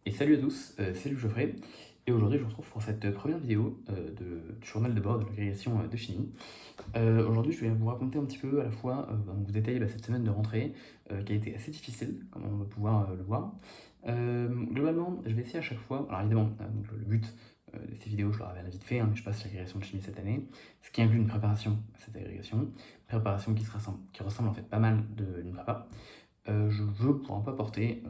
Et salut à tous, c'est Geoffrey, et aujourd'hui je vous retrouve pour cette première vidéo du journal de bord de l'agrégation de chimie. Aujourd'hui je vais vous raconter un petit peu à la fois, vous détailler cette semaine de rentrée qui a été assez difficile, comme on va pouvoir le voir. Globalement, je vais essayer à chaque fois, alors évidemment, donc le but de ces vidéos, je le rappelle vite fait, hein, mais je passe l'agrégation de chimie cette année, ce qui inclut une préparation à cette agrégation, préparation qui ressemble en fait pas mal d'une prépa. Je veux pouvoir un peu apporter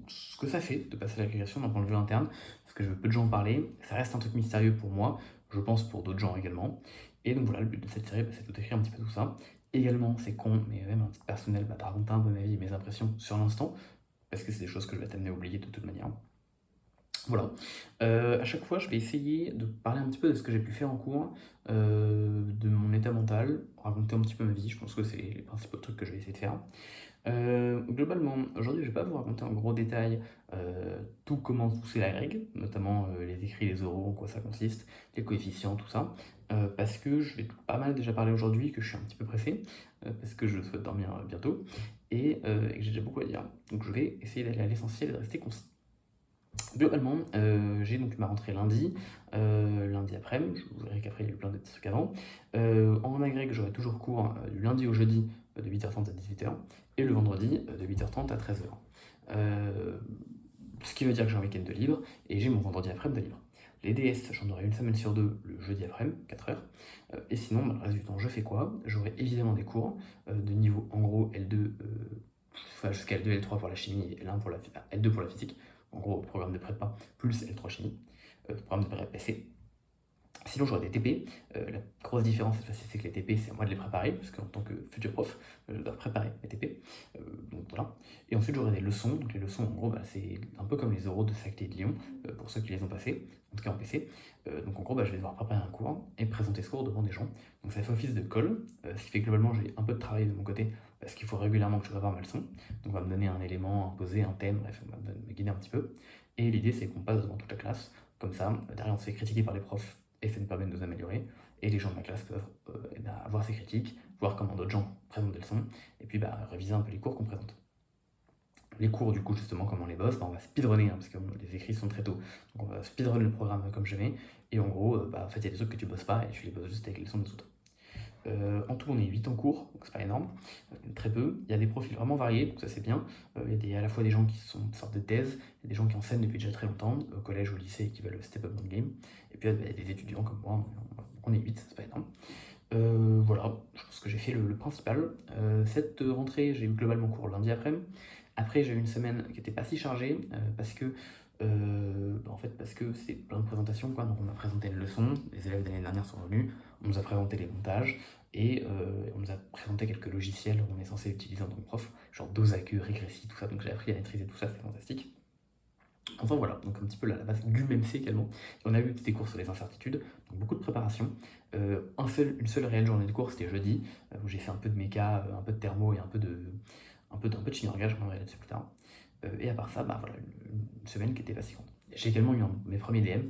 ce que ça fait de passer à l'agrégation d'un point de vue interne, parce que je veux peu de gens en parler, ça reste un truc mystérieux pour moi, je pense pour d'autres gens également. Et donc voilà, le but de cette série, c'est de décrire un petit peu tout ça. Également, c'est con, mais même un titre personnel, de raconter un peu ma vie et mes impressions sur l'instant, parce que c'est des choses que je vais t'amener à oublier de toute manière. Voilà. À chaque fois, je vais essayer de parler un petit peu de ce que j'ai pu faire en cours, de mon état mental, raconter un petit peu ma vie, je pense que c'est les principaux trucs que je vais essayer de faire. Globalement, aujourd'hui, je vais pas vous raconter en gros détail tout comment pousser la règle, notamment les écrits, les oraux, en quoi ça consiste, les coefficients, tout ça, parce que je vais pas mal déjà parler aujourd'hui, que je suis un petit peu pressé, parce que je souhaite dormir bientôt, et que j'ai déjà beaucoup à dire. Donc je vais essayer d'aller à l'essentiel et de rester concis. Globalement, j'ai donc ma rentrée lundi après-midi, je vous verrai qu'après il y a eu plein de petits trucs avant. En agrég, j'aurai toujours cours du lundi au jeudi de 8h30 à 18h et le vendredi de 8h30 à 13h. Ce qui veut dire que j'ai un week-end de libre et j'ai mon vendredi après-midi de libre. Les DS, j'en aurai une semaine sur deux le jeudi après-midi, 4h. Et sinon, le reste du temps, je fais quoi? J'aurai évidemment des cours de niveau en gros L2, enfin jusqu'à L2, L3 pour la chimie et L1 pour L2 pour la physique. En gros, programme de prépa plus L3 chimie, programme de prépa PC. Sinon, j'aurai des TP. La grosse différence cette fois-ci, c'est que les TP, c'est à moi de les préparer, parce qu'en tant que futur prof, je dois préparer mes TP. Donc voilà. Et ensuite, j'aurai des leçons. Donc les leçons, en gros, c'est un peu comme les oraux de Saclay et de Lyon, pour ceux qui les ont passés, en tout cas en PC. Donc en gros, je vais devoir préparer un cours et présenter ce cours devant des gens. Donc ça fait office de colle, ce qui fait que globalement, j'ai un peu de travail de mon côté, parce qu'il faut régulièrement que je prépare ma leçon. Donc on va me donner un élément, un posé, un thème, bref, on va me guider un petit peu. Et l'idée, c'est qu'on passe devant toute la classe. Comme ça, derrière, on se fait critiquer par les profs et ça nous permet de nous améliorer. Et les gens de ma classe peuvent avoir ces critiques, voir comment d'autres gens présentent des leçons, et puis réviser un peu les cours qu'on présente. Les cours, du coup, justement, comment on les bosse, on va speedrunner, parce que les écrits sont très tôt. Donc on va speedrun le programme comme jamais, et en gros, en fait, il y a des trucs que tu bosses pas, et tu les bosses juste avec les leçons des autres. En tout, on est 8 en cours, donc c'est pas énorme, très peu. Il y a des profils vraiment variés, donc ça c'est bien. Il y a à la fois des gens qui sont une sorte de thèse, il y a des gens qui enseignent depuis déjà très longtemps, au collège ou au lycée, et qui veulent step up dans le game. Et puis il y a des étudiants comme moi, on est 8, c'est pas énorme. Voilà, je pense que j'ai fait le principal. Cette rentrée, j'ai eu globalement cours lundi après-midi. Après, j'ai eu une semaine qui n'était pas si chargée, parce que en fait, parce que c'est plein de présentations, quoi. Donc on m'a présenté une leçon, les élèves de l'année dernière sont venus, on nous a présenté les montages, et on nous a présenté quelques logiciels qu'on est censé utiliser en tant que prof, genre Dosaku, Regressy, tout ça, donc j'ai appris à maîtriser tout ça, c'est fantastique. Enfin voilà, donc un petit peu la base GUMMC également. Et on a eu des cours sur les incertitudes, donc beaucoup de préparation. Une seule réelle journée de cours, c'était jeudi, où j'ai fait un peu de méca, un peu de thermo et un peu de chimie orga, je reviendrai là-dessus plus tard. Et à part ça, voilà, une semaine qui était fatigante. J'ai également eu mes premiers DM,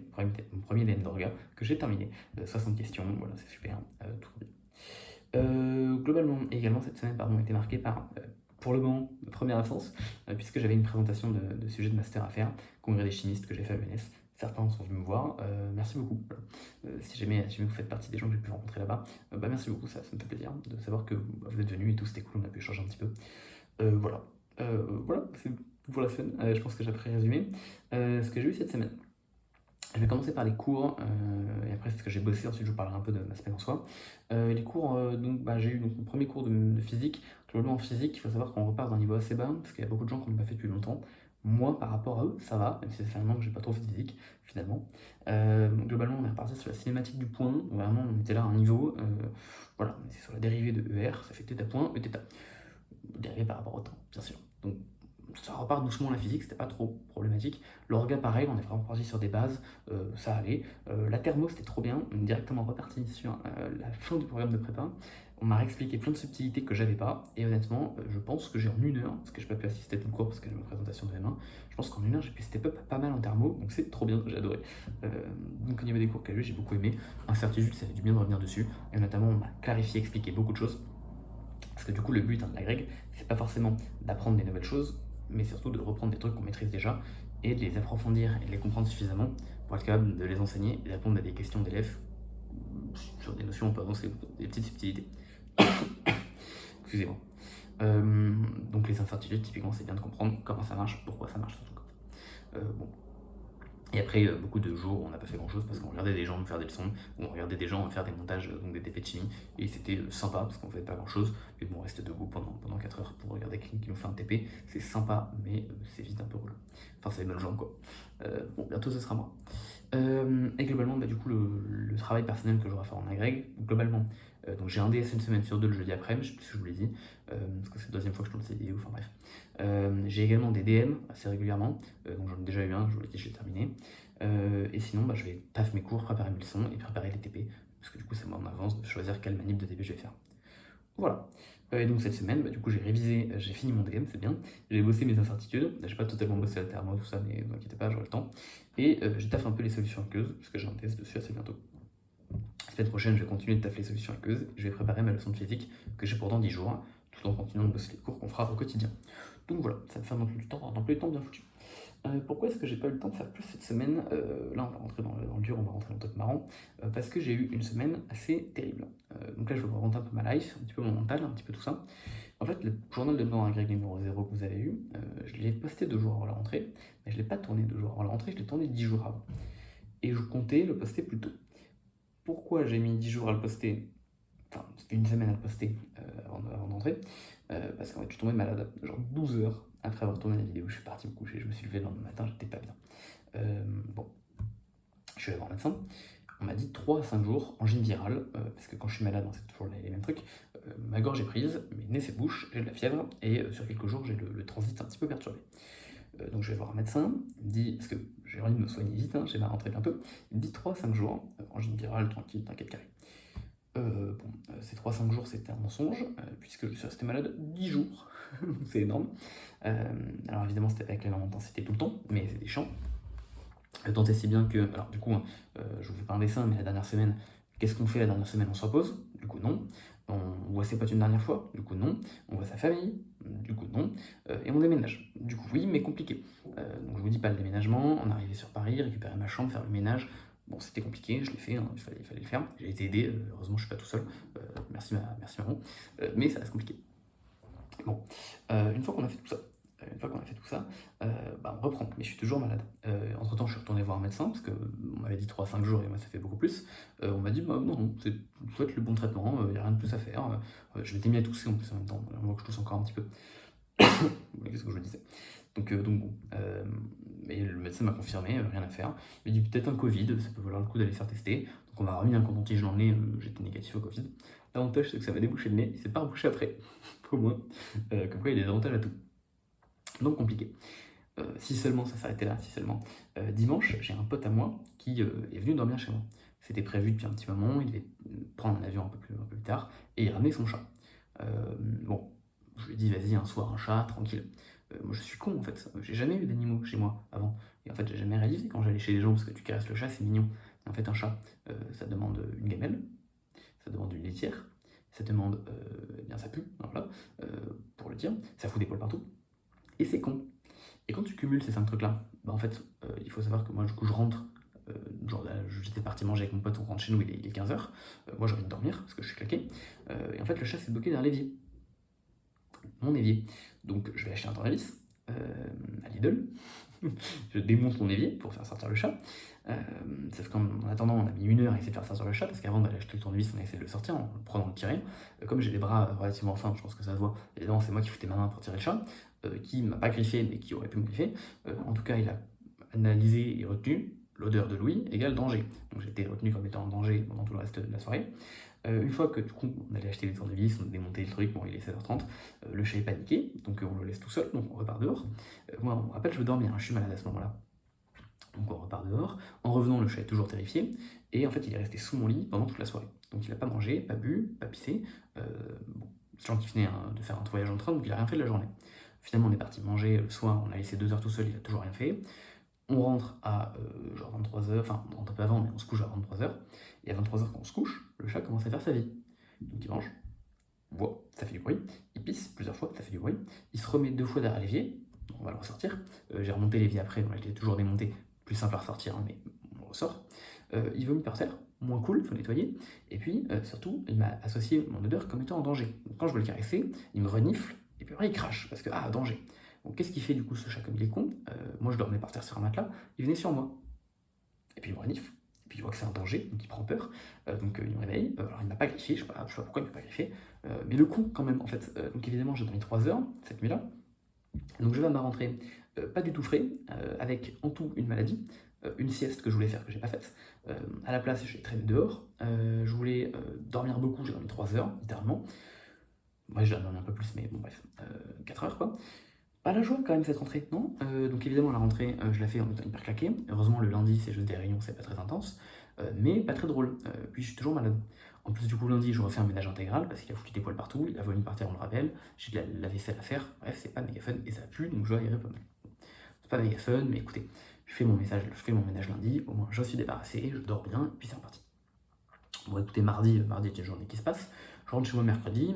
mon premier DM d'orga, que j'ai terminé. 60 questions, voilà, c'est super, tout va bien. Globalement, également, cette semaine a été marquée par, pour le moment, ma première absence, puisque j'avais une présentation de sujet de master à faire, congrès des chimistes que j'ai fait à l'ENS. Certains sont venus me voir, merci beaucoup. Si jamais vous faites partie des gens que j'ai pu rencontrer là-bas, merci beaucoup, ça me fait plaisir de savoir que vous êtes venus et tout, c'était cool, on a pu échanger un petit peu. Voilà, voilà, c'est tout pour la semaine. Je pense que j'ai après résumé ce que j'ai eu cette semaine. Je vais commencer par les cours, et après c'est ce que j'ai bossé, ensuite je vous parlerai un peu de ma semaine en soi. Les cours, j'ai eu mon premier cours de physique. Globalement en physique, il faut savoir qu'on repart d'un niveau assez bas, parce qu'il y a beaucoup de gens qui n'ont pas fait depuis longtemps. Moi, par rapport à eux, ça va, même si ça fait un an que j'ai pas trop fait de physique, finalement. Globalement, on est reparti sur la cinématique du point, vraiment on était là à un niveau, voilà, on était sur la dérivée de ER, ça fait θ point, Eθ. Dérivée par rapport au temps, bien sûr. Donc ça repart doucement la physique, c'était pas trop problématique. L'orga, pareil, on est vraiment parti sur des bases, ça allait. La thermo, c'était trop bien, on est directement reparti sur la fin du programme de prépa. On m'a réexpliqué plein de subtilités que j'avais pas, et honnêtement, je pense que j'ai en une heure, parce que j'ai pas pu assister à tout le cours parce que j'ai ma présentation de M1, je pense qu'en une heure j'ai pu step up pas mal en thermo, donc c'est trop bien, j'ai adoré. Donc au niveau des cours que j'ai beaucoup aimé. Incertitude, ça fait du bien de revenir dessus, et notamment on m'a clarifié, expliqué beaucoup de choses. Parce que du coup, le but de la grègue, c'est pas forcément d'apprendre des nouvelles choses, mais surtout de reprendre des trucs qu'on maîtrise déjà et de les approfondir et de les comprendre suffisamment pour être capable de les enseigner et de répondre à des questions d'élèves sur des notions un peu avancées, des petites subtilités. Excusez-moi. Donc les incertitudes, typiquement, c'est bien de comprendre comment ça marche, pourquoi ça marche surtout. Bon. Et après, beaucoup de jours où on n'a pas fait grand chose parce qu'on regardait des gens me faire des leçons, ou on regardait des gens faire des montages, donc des TP de chimie, et c'était sympa parce qu'on ne faisait pas grand chose. Mais bon, on restait debout pendant 4 heures pour regarder qui nous fait un TP. C'est sympa, mais c'est vite un peu relou. Enfin, ça les bonnes jambes quoi. Bon, bientôt ce sera moi. Et globalement, du coup, le travail personnel que j'aurai à faire en agrég, globalement, donc j'ai un DS une semaine sur deux le jeudi après, je sais plus si je vous l'ai dit, parce que c'est la deuxième fois que je tourne cette vidéo, enfin bref. J'ai également des DM assez régulièrement, donc j'en ai déjà eu un, je vous l'ai dit, je l'ai terminé. Et sinon, je vais taf mes cours, préparer mes leçons et préparer les TP, parce que du coup, c'est moi en avance de choisir quelle manip de TP je vais faire. Voilà. Et donc cette semaine, du coup, j'ai révisé, j'ai fini mon DM, c'est bien. J'ai bossé mes incertitudes. J'ai pas totalement bossé alternant, tout ça, mais ne vous inquiétez pas, j'aurai le temps. Et j'ai taffé un peu les solutions aqueuses, parce que j'ai un test dessus assez bientôt. La semaine prochaine, je vais continuer de taffer les solutions aqueuses. Je vais préparer ma leçon de physique, que j'ai pour dans 10 jours, tout en continuant de bosser les cours qu'on fera au quotidien. Donc voilà, ça me fait un emploi du temps bien foutu. Pourquoi est-ce que j'ai pas eu le temps de faire plus cette semaine? Là, on va rentrer dans le dur, on va rentrer dans le truc marrant, parce que j'ai eu une semaine assez terrible. Donc là, je vais vous raconter un peu ma life, un petit peu mon mental, un petit peu tout ça. En fait, le journal de bord agrég numéro 0 que vous avez eu, je l'ai posté 2 jours avant la rentrée, mais je ne l'ai pas tourné 2 jours avant la rentrée, je l'ai tourné 10 jours avant. Et je comptais le poster plus tôt. Pourquoi j'ai mis 10 jours à le poster, enfin une semaine à le poster avant d'entrer? Parce qu'en fait, je suis tombé malade, genre 12 heures après avoir tourné la vidéo, je suis parti me coucher, je me suis levé le lendemain matin, j'étais pas bien. Bon, je suis allé voir un médecin. On m'a dit 3 à 5 jours, angine virale, parce que quand je suis malade, c'est toujours les mêmes trucs. Ma gorge est prise, mes nez s'ébouchent, j'ai de la fièvre, et sur quelques jours, j'ai le transit un petit peu perturbé. Donc je vais voir un médecin, il me dit, parce que j'ai envie de me soigner vite, j'ai ma rentrée bientôt, il me dit 3 à 5 jours, angine virale, tranquille, t'inquiète carré. Ces 3 à 5 jours, c'était un mensonge, puisque je suis resté malade 10 jours, c'est énorme. Alors évidemment, c'était pas avec la même intensité tout le temps, mais c'était chiant. Tant et si bien que, alors du coup, je vous fais pas un dessin, mais la dernière semaine, qu'est-ce qu'on fait la dernière semaine? On se repose? Du coup, non. On voit ses potes une dernière fois? Du coup, non. On voit sa famille? Du coup, non. Et on déménage? Du coup, oui, mais compliqué. Donc je vous dis pas le déménagement, on est arrivé sur Paris, récupérer ma chambre, faire le ménage. Bon, c'était compliqué, je l'ai fait, il fallait le faire. J'ai été aidé, heureusement, je suis pas tout seul. Merci maman. Mais ça reste compliqué. Bon, une fois qu'on a fait tout ça, on reprend, mais je suis toujours malade. Entre-temps, je suis retourné voir un médecin, parce qu'on m'avait dit 3 à 5 jours, et moi ça fait beaucoup plus. On m'a dit, non, c'est peut-être le bon traitement, il n'y a rien de plus à faire. Je m'étais mis à tousser en plus en même temps, on voit que je tousse encore un petit peu. Qu'est-ce que je disais? Donc bon, mais le médecin m'a confirmé, rien à faire. Il m'a dit peut-être un Covid, ça peut valoir le coup d'aller se faire tester. Donc on m'a remis un coton-tige dans le nez, j'étais négatif au Covid. L'avantage, c'est que ça m'a débouché le nez, il s'est pas rebouché après, au moins. Comme quoi, il y a des avantages à tout. Donc compliqué. Si seulement ça s'arrêtait là, si seulement. Dimanche, j'ai un pote à moi qui est venu dormir chez moi. C'était prévu depuis un petit moment, il devait prendre un avion un peu plus tard, et il ramenait son chat. Bon, je lui ai dit, vas-y, un soir, un chat, tranquille. Moi, je suis con, en fait. J'ai jamais eu d'animaux chez moi avant. Et en fait, j'ai jamais réalisé quand j'allais chez les gens, parce que tu caresses le chat, c'est mignon. Mais en fait, un chat, ça demande une gamelle, ça demande une litière, ça demande, eh bien, ça pue, voilà, pour le dire, ça fout des poils partout. Et c'est con. Et quand tu cumules ces 5 trucs-là, en fait, il faut savoir que moi, du coup, je rentre, genre là, j'étais parti manger avec mon pote, on rentre chez nous, il est 15h. Moi, j'ai envie de dormir, parce que je suis claqué. Et en fait, le chat s'est bloqué dans l'évier. Mon évier. Donc, je vais acheter un tournevis à Lidl. Je démonte mon évier pour faire sortir le chat. Sauf qu'en attendant, on a mis 1 heure à essayer de faire sortir le chat, parce qu'avant d'aller acheter le tournevis, on a essayé de le sortir en le prenant le tirer. Comme j'ai les bras relativement fins, je pense que ça se voit, évidemment, c'est moi qui foutais ma main pour tirer le chat, qui m'a pas griffé, mais qui aurait pu me griffer. En tout cas, il a analysé et retenu l'odeur de Louis égale danger. Donc j'ai été retenu comme étant en danger pendant tout le reste de la soirée. Une fois que du coup on allait acheter les tournevis, on a démonté le truc, bon il est 16h30, le chat est paniqué, donc on le laisse tout seul, donc on repart dehors. Moi on me rappelle je veux dormir, je suis malade à ce moment-là. Donc on repart dehors, en revenant le chat est toujours terrifié, et en fait il est resté sous mon lit pendant toute la soirée. Donc il n'a pas mangé, pas bu, pas pissé, bon, sachant qu'il venait de faire un voyage en train, donc il n'a rien fait de la journée. Finalement on est parti manger le soir, on l'a laissé 2 heures tout seul, il n'a toujours rien fait. On rentre à genre 23h, enfin on rentre un peu avant, mais on se couche à 23h. Et à 23h, quand on se couche, le chat commence à faire sa vie. Donc il mange, boit, ça fait du bruit. Il pisse plusieurs fois, ça fait du bruit. Il se remet 2 fois derrière l'évier, On va le ressortir. J'ai remonté l'évier après, donc là je l'ai toujours démonté, plus simple à ressortir, hein, mais on ressort. Il vomit par terre, moins cool, il faut nettoyer. Et puis surtout, il m'a associé mon odeur comme étant en danger. Donc quand je veux le caresser, il me renifle, et puis après il crache, parce que ah, danger. Donc qu'est-ce qu'il fait du coup ce chat comme il est con? Moi je dormais par terre sur un matelas, il venait sur moi. Et puis il me renifle, et puis il voit que c'est un danger, donc il prend peur, donc il me réveille. Alors il ne m'a pas griffé, je sais pas pourquoi il ne m'a pas griffé, mais le coup quand même en fait. Donc évidemment j'ai dormi 3 heures cette nuit-là, donc je vais à ma rentrée pas du tout frais, avec en tout une maladie, une sieste que je voulais faire que j'ai pas faite. À la place j'ai traîné dehors, je voulais dormir beaucoup, j'ai dormi 3 heures littéralement. Ouais, j'ai dormi un peu plus, mais bon bref, 4 heures quoi. Pas la joie quand même cette rentrée, non? Donc évidemment la rentrée, je la fais en étant hyper claqué. Heureusement le lundi c'est juste des réunions, c'est pas très intense, mais pas très drôle. Puis je suis toujours malade. En plus du coup lundi je refais un ménage intégral parce qu'il a foutu des poils partout, il a vomi par terre on le rappelle, j'ai de la vaisselle à faire, bref c'est pas méga fun et ça pue donc je dois y répondre. C'est pas méga fun mais écoutez, je fais mon ménage lundi, au moins je suis débarrassé, je dors bien et puis c'est reparti. Bon écoutez mardi est une journée qui se passe, je rentre chez moi mercredi,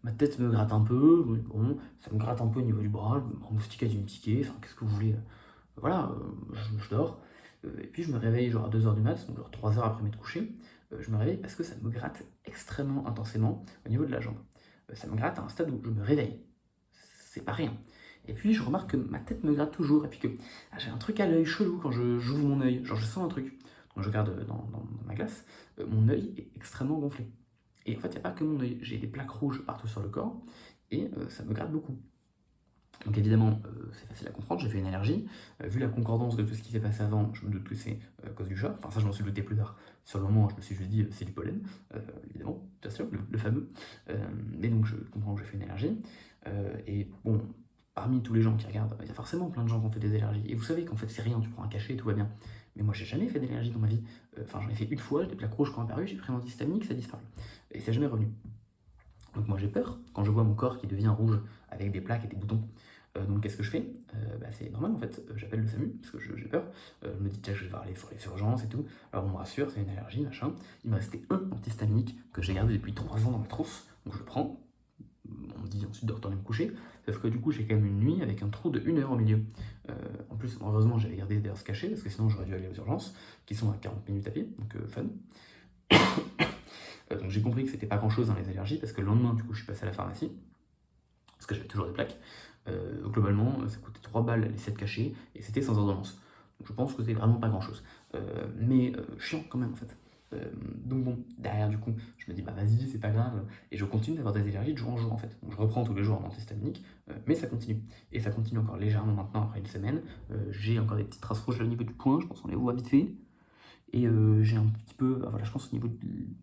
ma tête me gratte un peu, bon, ça me gratte un peu au niveau du bras, un moustique du me tiquer, enfin qu'est-ce que vous voulez, voilà, je dors, et puis je me réveille genre à 2 heures du mat, donc genre 3 heures après m'être couché, je me réveille parce que ça me gratte extrêmement intensément au niveau de la jambe. Ça me gratte à un stade où je me réveille, c'est pas rien. Et puis je remarque que ma tête me gratte toujours, et puis que j'ai un truc à l'œil chelou quand j'ouvre mon œil, genre je sens un truc. Donc je regarde dans ma glace, mon œil est extrêmement gonflé. Et en fait, il n'y a pas que mon œil, j'ai des plaques rouges partout sur le corps, et ça me gratte beaucoup. Donc évidemment, c'est facile à comprendre, j'ai fait une allergie. Vu la concordance de tout ce qui s'est passé avant, je me doute que c'est à cause du chat. Enfin ça, je m'en suis douté plus tard. Sur le moment, je me suis juste dit, c'est du pollen, évidemment, bien sûr, le fameux. Mais donc je comprends que j'ai fait une allergie. Et bon, parmi tous les gens qui regardent, il y a forcément plein de gens qui ont fait des allergies. Et vous savez qu'en fait, c'est rien, tu prends un cachet et tout va bien. Mais moi, j'ai jamais fait d'allergie dans ma vie. Enfin, j'en ai fait une fois, des plaques rouges qui ont apparu, j'ai pris un antihistaminique, ça a disparu. Et c'est jamais revenu. Donc moi j'ai peur quand je vois mon corps qui devient rouge avec des plaques et des boutons. Donc qu'est-ce que je fais? C'est normal en fait, j'appelle le SAMU parce que j'ai peur. Je me dis tiens je vais voir les urgences et tout. Alors on me rassure, c'est une allergie, machin. Il me restait un antihistaminique que j'ai gardé depuis 3 ans dans ma trousse, donc je le prends. On me dit ensuite de retourner me coucher, sauf que du coup j'ai quand même une nuit avec un trou de 1 heure au milieu. En plus heureusement j'avais gardé des heures cachées parce que sinon j'aurais dû aller aux urgences, qui sont à 40 minutes à pied, donc fun. Donc j'ai compris que c'était pas grand chose dans les allergies parce que le lendemain du coup je suis passé à la pharmacie parce que j'avais toujours des plaques. Globalement ça coûtait 3 balles les 7 cachets et c'était sans ordonnance. Donc je pense que c'est vraiment pas grand chose. Mais chiant quand même en fait. Donc bon, derrière du coup, je me dis bah vas-y, c'est pas grave, et je continue d'avoir des allergies de jour en jour en fait. Donc je reprends tous les jours un antihistaminique, mais ça continue. Et ça continue encore légèrement maintenant après une semaine. J'ai encore des petites traces rouges au niveau du poing, je pense qu'on les voit vite fait. Et j'ai un petit peu, voilà, je pense au niveau de,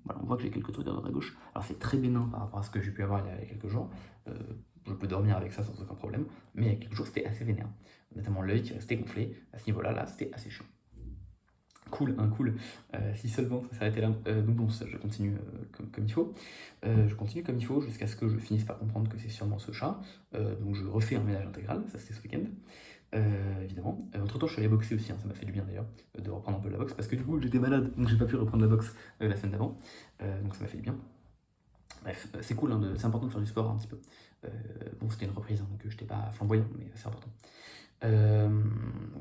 voilà, on voit que j'ai quelques trucs à droite à gauche. Alors c'est très bénin par rapport à ce que j'ai pu avoir il y a quelques jours. Je peux dormir avec ça sans aucun problème, mais il y a quelques jours c'était assez vénère. Notamment l'œil qui restait gonflé. À ce niveau-là, là, c'était assez chiant. Cool, hein, cool. Si seulement ça s'arrêtait là. Donc bon, ça, je continue comme il faut. Je continue comme il faut jusqu'à ce que je finisse par comprendre que c'est sûrement ce chat. Donc je refais un ménage intégral, ça c'était ce week-end. Évidemment. Entre temps, je suis allé boxer aussi, hein, ça m'a fait du bien d'ailleurs, de reprendre un peu la boxe, parce que du coup, j'étais malade, donc j'ai pas pu reprendre la boxe la semaine d'avant, donc ça m'a fait du bien. Bref, c'est cool, hein, c'est important de faire du sport un petit peu. Bon, c'était une reprise, hein, donc j'étais pas flamboyant, mais c'est important.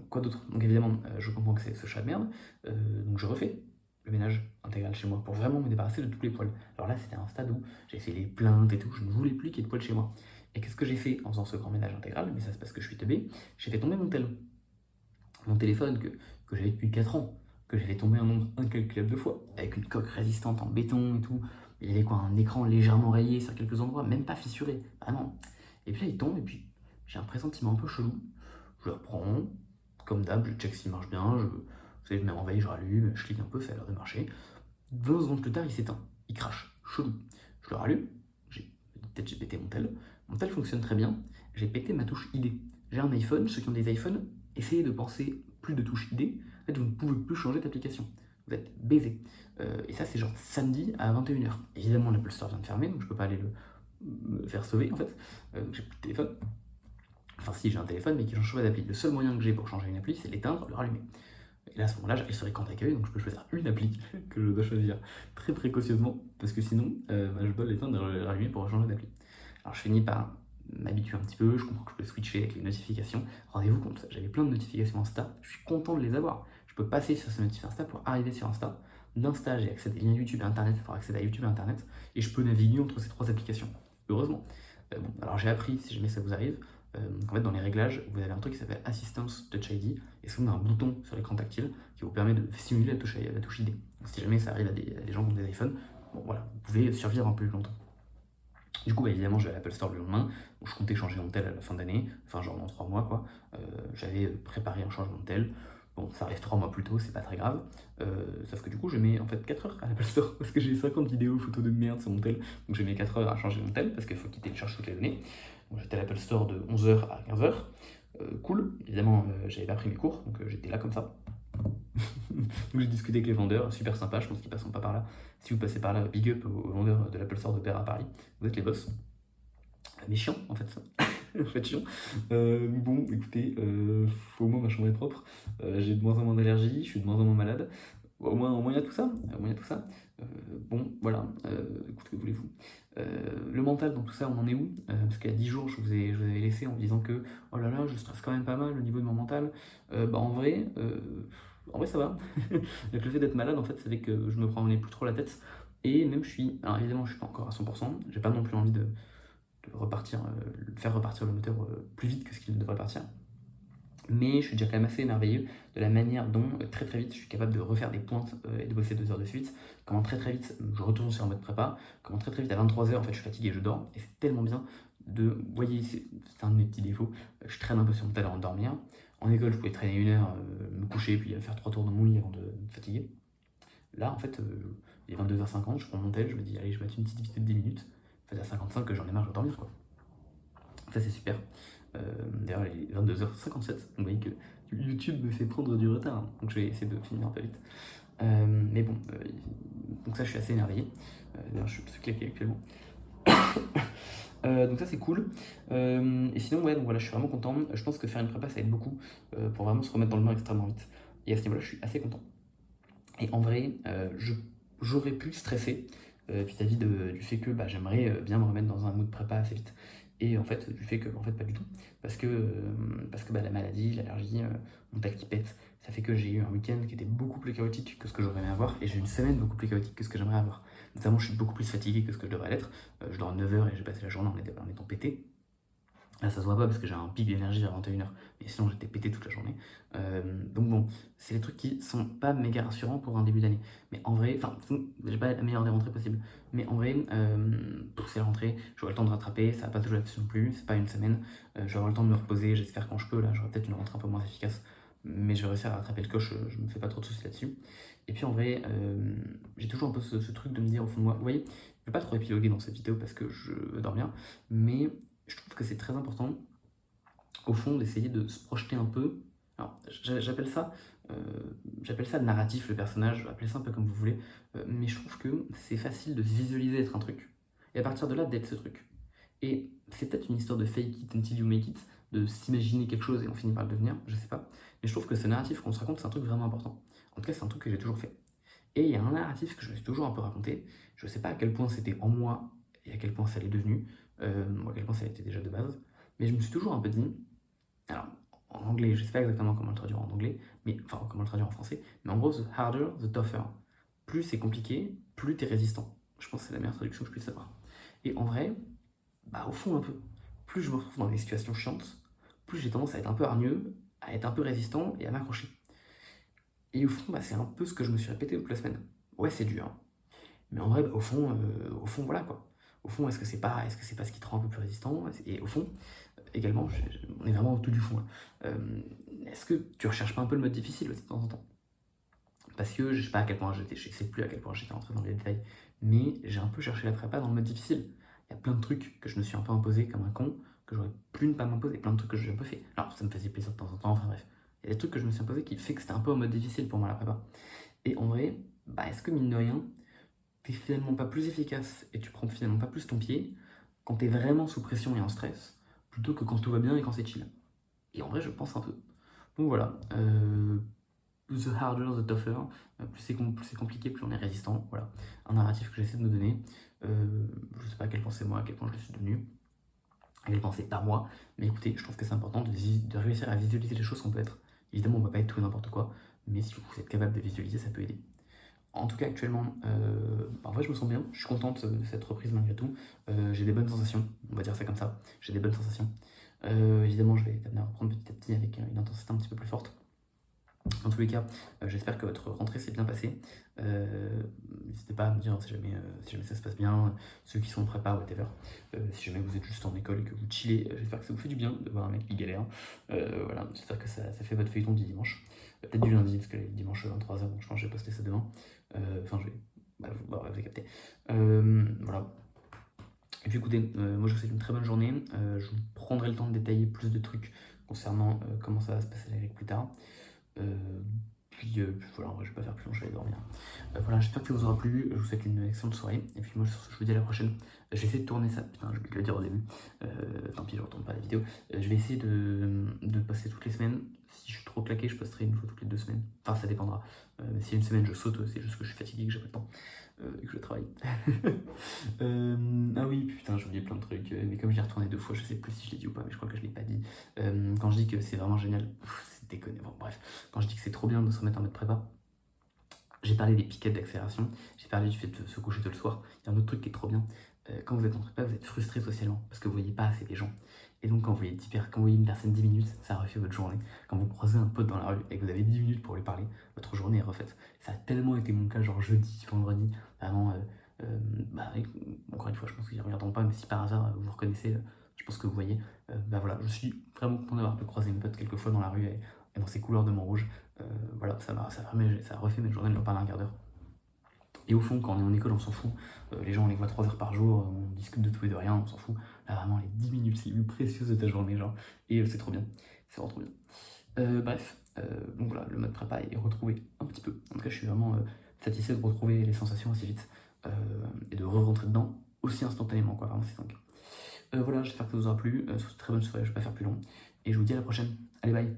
Quoi d'autre? Donc évidemment, je comprends que c'est ce chat de merde, donc je refais le ménage intégral chez moi pour vraiment me débarrasser de tous les poils. Alors là, c'était un stade où j'ai fait les plaintes et tout, je ne voulais plus qu'il y ait de poils chez moi. Et qu'est-ce que j'ai fait en faisant ce grand ménage intégral? Mais ça c'est parce que je suis teubé, j'ai fait tomber mon téléphone que j'avais depuis 4 ans, que j'avais tombé un nombre incalculable de fois, avec une coque résistante en béton et tout. Il y avait quoi, un écran légèrement rayé sur quelques endroits, même pas fissuré, vraiment. Et puis là, il tombe, et puis j'ai un pressentiment un peu chelou. Je le reprends, comme d'hab, je check s'il marche bien, je mets en veille, je rallume, je clique un peu, ça a l'air de marcher. 20 secondes plus tard, il s'éteint, il crache, chelou. Je le rallume, peut-être j'ai pété mon tel fonctionne très bien, j'ai pété ma touche ID. J'ai un iPhone, ceux qui ont des iPhones, essayez de penser plus de touche ID, en fait vous ne pouvez plus changer d'application, vous êtes baisé. Et ça c'est genre samedi à 21 h. Évidemment l'Apple Store vient de fermer, donc je peux pas aller me faire sauver en fait, donc j'ai plus de téléphone. Enfin si j'ai un téléphone mais qui change pas d'appli. Le seul moyen que j'ai pour changer une appli c'est l'éteindre, le rallumer. Et là à ce moment-là j'arrive sur écran d'accueil, donc je peux choisir une appli que je dois choisir très précieusement, parce que sinon je dois l'éteindre et le rallumer pour changer d'appli. Alors je finis par m'habituer un petit peu, je comprends que je peux switcher avec les notifications. Rendez-vous compte, j'avais plein de notifications Insta, je suis content de les avoir. Je peux passer sur ces notifications Insta pour arriver sur Insta. D'Insta, j'ai accès à des liens YouTube et Internet pour accéder à YouTube et Internet, et je peux naviguer entre ces 3 applications. Heureusement. Bon, alors j'ai appris, si jamais ça vous arrive, en fait dans les réglages, vous avez un truc qui s'appelle Assistance Touch ID, et c'est un bouton sur l'écran tactile qui vous permet de simuler la touche ID. Donc, si jamais ça arrive à des gens qui ont des iPhones, bon voilà, vous pouvez survivre un peu plus longtemps. Du coup, évidemment, je vais à l'Apple Store le lendemain, où je comptais changer mon tel à la fin d'année, enfin genre dans 3 mois quoi. J'avais préparé un changement de tel. Bon, ça arrive 3 mois plus tôt, c'est pas très grave. Sauf que du coup, je mets en fait 4 heures à l'Apple Store, parce que j'ai 50 vidéos, photos de merde sur mon tel. Donc j'ai mis 4 heures à changer mon tel, parce qu'il faut qu'il télécharge toutes les données. Donc j'étais à l'Apple Store de 11 h à 15 h. Cool, évidemment, j'avais pas pris mes cours, donc j'étais là comme ça. Donc j'ai discuté avec les vendeurs, super sympa, je pense qu'ils passeront pas par là. Si vous passez par là, big up aux vendeurs de l'Apple Store de Pair à Paris, vous êtes les boss. Mais chiant en fait, ça. En fait, chiant. Bon, écoutez, au moins ma chambre est propre, j'ai de moins en moins d'allergies, je suis de moins en moins malade. Au moins il y a tout ça. Bon, voilà, écoutez, que voulez-vous. Le mental dans tout ça, on en est où? Parce qu'il y a 10 jours, je vous avais laissé en me disant que oh là là, je stresse quand même pas mal au niveau de mon mental. En vrai, ça va. Donc le fait d'être malade, en fait, ça fait que je me prenais plus trop la tête. Et même alors évidemment, je suis pas encore à 100%, j'ai pas non plus envie de repartir, faire repartir le moteur plus vite que ce qu'il devrait partir. Mais je suis déjà quand même assez émerveillé de la manière dont très très vite je suis capable de refaire des pointes et de bosser 2 heures de suite. Comment très très vite je retourne sur un mode prépa. Comment très très vite à 23 h en fait je suis fatigué et je dors. Et c'est tellement bien de. Vous voyez, c'est un de mes petits défauts. Je traîne un peu sur mon tel avant de dormir. En école, je pouvais traîner 1 heure, me coucher, puis faire 3 tours dans mon lit avant de me fatiguer. Là, en fait, il est 22 h 50, je prends mon tel, je me dis, allez, je vais mettre une petite vidéo de 10 minutes. En fait, à 55, que j'en ai marre, je vais dormir, quoi. Ça, c'est super. D'ailleurs, il est 22 h 57, donc vous voyez que YouTube me fait prendre du retard, hein. Donc je vais essayer de finir un peu vite. Mais bon, donc ça, je suis assez émerveillé. D'ailleurs, je suis claqué actuellement. Donc ça c'est cool. Et sinon ouais, donc voilà, je suis vraiment content. Je pense que faire une prépa ça aide beaucoup pour vraiment se remettre dans le bain extrêmement vite. Et à ce niveau-là, je suis assez content. Et en vrai, j'aurais pu stresser vis-à-vis du fait que j'aimerais bien me remettre dans un mood prépa assez vite. Et en fait, du fait que, en fait, pas du tout. Parce que la maladie, l'allergie, mon tel qui pète, ça fait que j'ai eu un week-end qui était beaucoup plus chaotique que ce que j'aurais aimé avoir. Et j'ai eu une semaine beaucoup plus chaotique que ce que j'aimerais avoir. Notamment, je suis beaucoup plus fatigué que ce que je devrais l'être. Je dors à 9 h et j'ai passé la journée en étant pété. Là, ça se voit pas parce que j'ai un pic d'énergie à 21 h, mais sinon j'étais pété toute la journée. Donc bon, c'est des trucs qui sont pas méga rassurants pour un début d'année. Mais en vrai, enfin, j'ai pas la meilleure des rentrées possibles. Mais en vrai, c'est la rentrée, j'aurai le temps de rattraper, ça va pas toujours être non plus, c'est pas une semaine. Je vais avoir le temps de me reposer, j'espère quand je peux, là, j'aurai peut-être une rentrée un peu moins efficace. Mais je vais réussir à rattraper le coche, je me fais pas trop de soucis là-dessus. Et puis en vrai, j'ai toujours un peu ce truc de me dire au fond de moi, vous voyez, je vais pas trop épiloguer dans cette vidéo parce que je veux dormir, mais je trouve que c'est très important, au fond, d'essayer de se projeter un peu. Alors, j'appelle ça le narratif, le personnage, appelez ça un peu comme vous voulez, mais je trouve que c'est facile de se visualiser être un truc, et à partir de là, d'être ce truc. Et c'est peut-être une histoire de fake it until you make it, de s'imaginer quelque chose et on finit par le devenir, je sais pas. Mais je trouve que ce narratif qu'on se raconte, c'est un truc vraiment important. En tout cas, c'est un truc que j'ai toujours fait. Et il y a un narratif que je me suis toujours un peu raconté, je sais pas à quel point c'était en moi et à quel point ça l'est devenu, ou à quel point ça l'était déjà de base, mais je me suis toujours un peu dit, alors en anglais, je sais pas exactement comment le traduire en anglais, mais enfin comment le traduire en français, mais en gros, the harder, the tougher. Plus c'est compliqué, plus t'es résistant. Je pense que c'est la meilleure traduction que je puisse avoir. Et en vrai, au fond un peu, plus je me retrouve dans des situations chiantes, plus j'ai tendance à être un peu hargneux, à être un peu résistant et à m'accrocher. Et au fond, c'est un peu ce que je me suis répété toute la semaine. Ouais, c'est dur, hein. Mais en vrai, au fond, voilà quoi. Au fond, est-ce que c'est pas ce qui te rend un peu plus résistant? Et au fond, également, on est vraiment au tout du fond là. Est-ce que tu recherches pas un peu le mode difficile aussi de temps en temps? Parce que je sais pas à quel point je sais plus à quel point j'étais rentré dans les détails, mais j'ai un peu cherché la prépa dans le mode difficile. Il y a plein de trucs que je me suis un peu imposé comme un con, que j'aurais pu ne pas m'imposer, plein de trucs que j'ai un peu fait. Alors ça me faisait plaisir de temps en temps, enfin bref. Il y a des trucs que je me suis imposé qui fait que c'était un peu en mode difficile pour moi la prépa. Et en vrai, est-ce que mine de rien, t'es finalement pas plus efficace et tu prends finalement pas plus ton pied quand t'es vraiment sous pression et en stress, plutôt que quand tout va bien et quand c'est chill? Et en vrai, je pense un peu. Donc voilà, the harder, the tougher, plus c'est compliqué, plus on est résistant, voilà. Un narratif que j'essaie de me donner, je sais pas à quel point c'est moi, à quel point je le suis devenu. à quel point c'est pas moi, mais écoutez, je trouve que c'est important de réussir à visualiser les choses qu'on peut être. Évidemment, on va pas être tout et n'importe quoi, mais si vous êtes capable de visualiser, ça peut aider. En tout cas, actuellement, en vrai, je me sens bien. Je suis contente de cette reprise malgré tout. J'ai des bonnes sensations, on va dire ça comme ça. J'ai des bonnes sensations. Évidemment, je vais être amené à reprendre petit à petit avec une intensité un petit peu plus forte. Dans tous les cas, j'espère que votre rentrée s'est bien passée. N'hésitez pas à me dire si jamais ça se passe bien, ceux qui sont en prépa, whatever. Si jamais vous êtes juste en école et que vous chillez, j'espère que ça vous fait du bien de voir un mec qui galère. Voilà, j'espère que ça fait votre feuilleton du dimanche. Peut-être du lundi, parce que le dimanche 23h, je pense que je vais poster ça demain. Enfin, je vais. Vous avez capté. Voilà. Et puis écoutez, moi je vous souhaite une très bonne journée. Je vous prendrai le temps de détailler plus de trucs concernant comment ça va se passer avec plus tard. Puis voilà, en vrai, je vais pas faire plus long, je vais aller dormir. Voilà, j'espère que ça vous aura plu. Je vous souhaite une excellente soirée. Et puis moi, sur ce, je vous dis à la prochaine. J'ai essayé de tourner ça. Putain, j'ai oublié de le dire au début. Tant pis, je retourne pas la vidéo. Je vais essayer de passer toutes les semaines. Si je suis trop claqué, je posterai une fois toutes les 2 semaines. Enfin, ça dépendra. Mais si une semaine je saute, c'est juste que je suis fatigué, que j'ai pas le temps. Et que je travaille. Ah oui, putain, j'ai oublié plein de trucs. Mais comme je l'ai retourné 2 fois, je sais plus si je l'ai dit ou pas, mais je crois que je l'ai pas dit. Quand je dis que c'est vraiment génial, c'est déconné. Bon, bref, quand je dis que c'est trop bien de se remettre en mode prépa, j'ai parlé des piquettes d'accélération, j'ai parlé du fait de se coucher tôt le soir. Il y a un autre truc qui est trop bien. Quand vous êtes en prépa, vous êtes frustré socialement parce que vous voyez pas assez les gens. Et donc, quand vous voyez une personne 10 minutes, ça refait votre journée. Quand vous croisez un pote dans la rue et que vous avez 10 minutes pour lui parler, votre journée est refaite. Ça a tellement été mon cas, genre jeudi, vendredi, vraiment. Encore une fois, je pense qu'ils ne regarderont pas, mais si par hasard vous reconnaissez, je pense que vous voyez. Voilà, je suis vraiment content d'avoir pu croiser une pote quelques fois dans la rue et dans ces couleurs de Montrouge. Voilà, ça a refait mes journées de leur parler un quart d'heure. Et au fond, quand on est en école, on s'en fout. Les gens, on les voit 3 heures par jour, on discute de tout et de rien, on s'en fout. Là, vraiment, les 10 minutes, c'est les plus précieuses de ta journée, genre. Et c'est trop bien. C'est vraiment trop bien. Bref, donc voilà, le mode prépa est retrouvé un petit peu. En tout cas, je suis vraiment satisfait de retrouver les sensations aussi vite. Et de re-rentrer dedans aussi instantanément, quoi. Vraiment, c'est dingue. Voilà, j'espère que ça vous aura plu. Sur cette très bonne soirée, je vais pas faire plus long. Et je vous dis à la prochaine. Allez, bye!